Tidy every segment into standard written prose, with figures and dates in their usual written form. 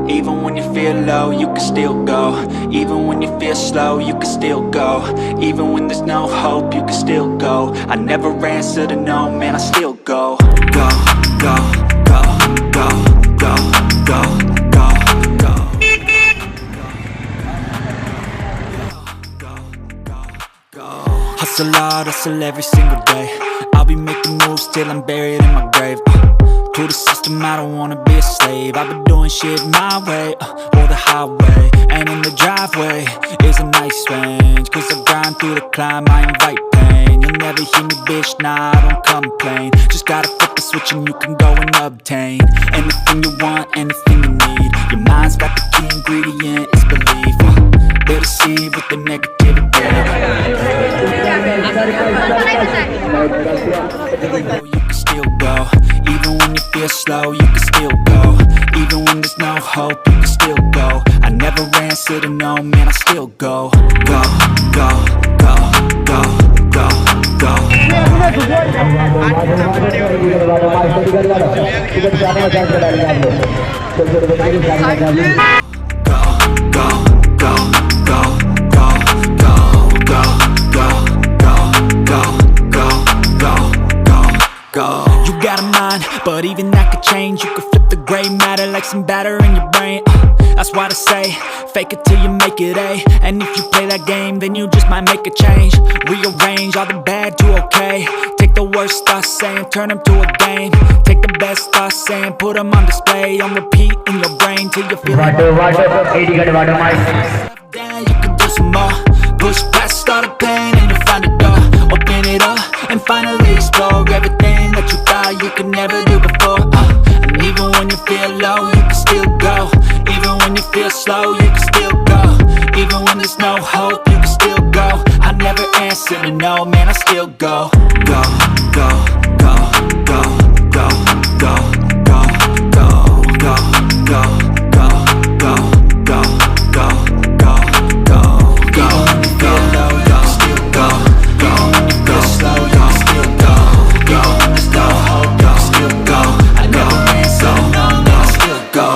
Even when you feel low, you can still go. Even when you feel slow, you can still go. Even when there's no hope, you can still go. I never answer to no, man, I still go. Go, go, go, go, go, go, go, go. Hustle hard, hustle every single day. I'll be making moves till I'm buried in my grave. To the system, I don't wanna be a slave. I've been doing shit my way, or the highway. And in the driveway is a nice range, cause I grind through the climb, I invite pain. You'll never hear me, bitch, nah, I don't complain. Just gotta flip the switch and you can go and obtain anything you want, anything you need. Your mind's got the key ingredient, it's belief. They'll deceive with the negativity. You can still go. Even when you feel slow, you can still go. Even when there's no hope, you can still go. I never answer to no, man, I still go. Go, go, go, go, go, go. You got a mind, but even that could change. You could flip the gray matter like some batter in your brain. That's why I say, fake it till you make it A. And if you play that game, then you just might make a change. Rearrange all the bad to okay. Take the worst thoughts saying, turn them to a game. Take the best thoughts saying, put them on display. On repeat in your brain till you feel like down, you can do some more. Push past all the pain and you'll find a door. Open it up and finally explore everything that you thought you could never do before. And even when you feel low, you can still go. Even when you feel slow, you can still go. Even when there's no hope, you can still go. I never answer to no, man, I still go. Go, go, go, go, go, go, go, go, go, go, go, go, go, go, go, go, go. Even when you feel low, you can still go. Even when you feel slow, you can still go. Even when there's no hope, you can still go. I never answer to no, man, I still go.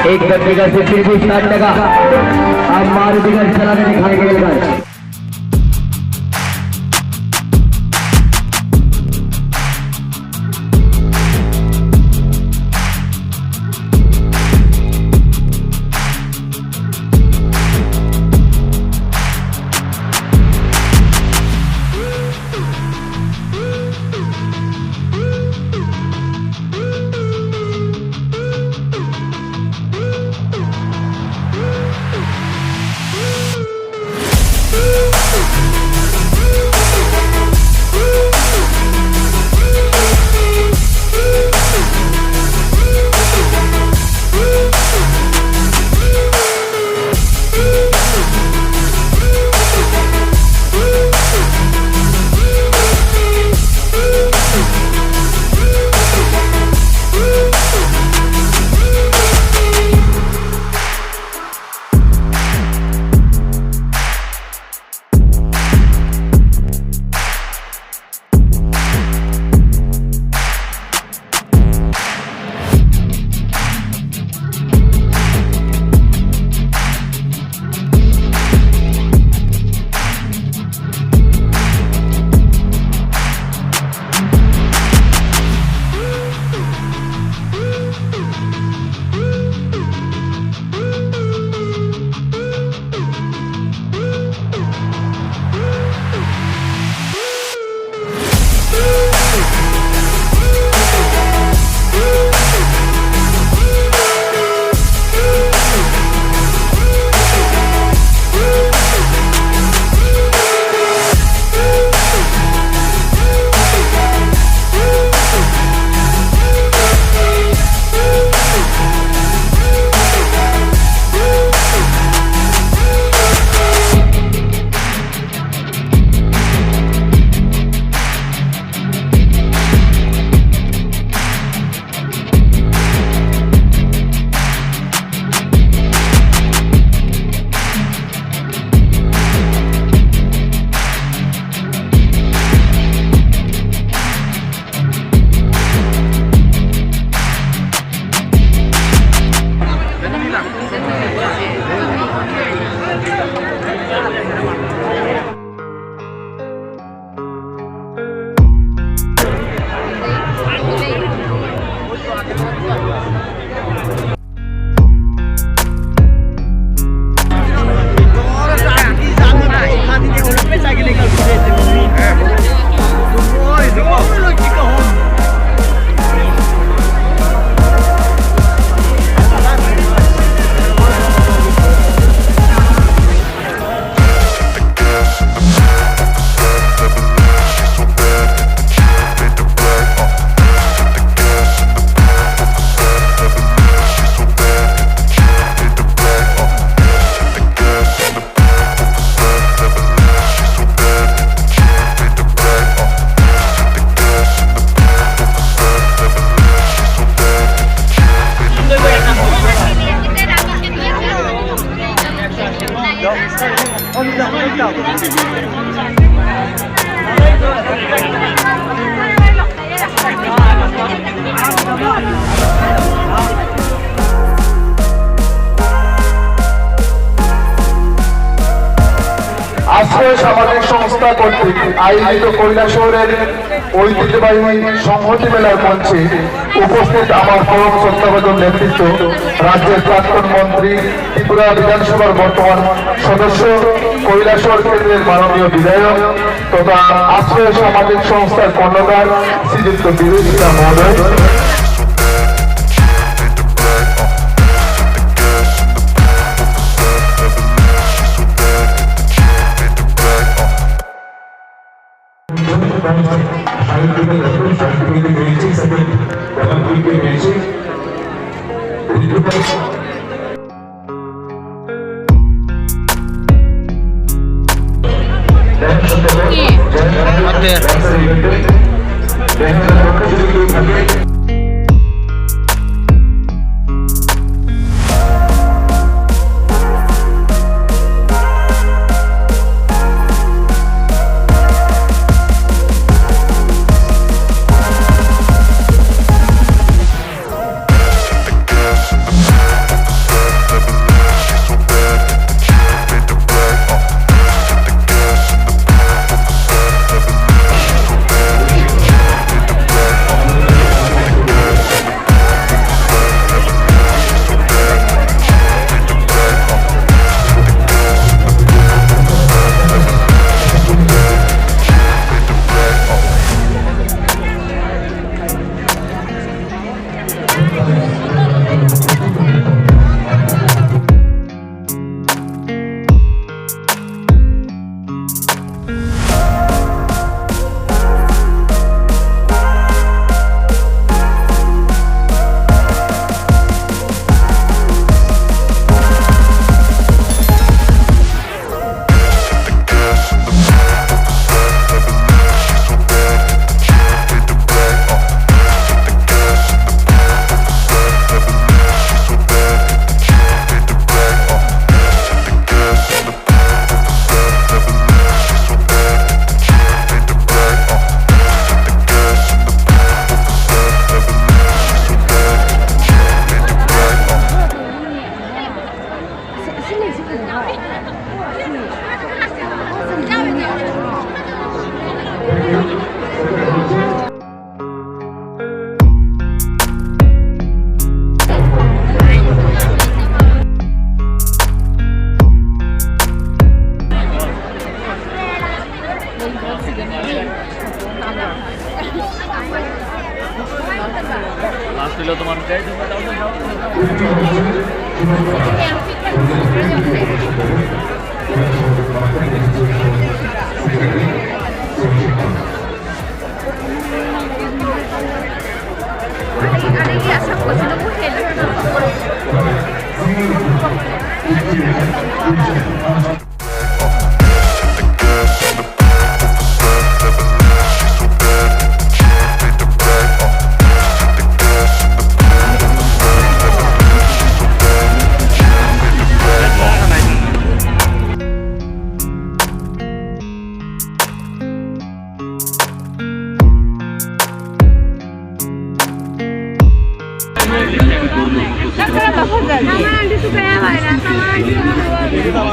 एक गड्ढे का से फिर भी 60 टका अब मारुति का चला के दिखाने के लिए সামাজিক সংস্থা কর্তৃক আয়োজিত কৈলাসহরের ঐতিহ্যবাহী সংহতি মেলার মঞ্চে উপস্থিত আমার পরম শ্রদ্ধাভাজন নেতৃত্ব রাজ্যের প্রাক্তন মন্ত্রী, ত্রিপুরা বিধানসভার বর্তমান সদস্য, কৈলাসহর কেন্দ্রের মাননীয় বিধায়ক তথা আশ্রয় সামাজিক সংস্থার কর্ণধার শ্রীযুক্ত বিরোধিতা মহোদয়,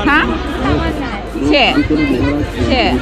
Hả? Chị.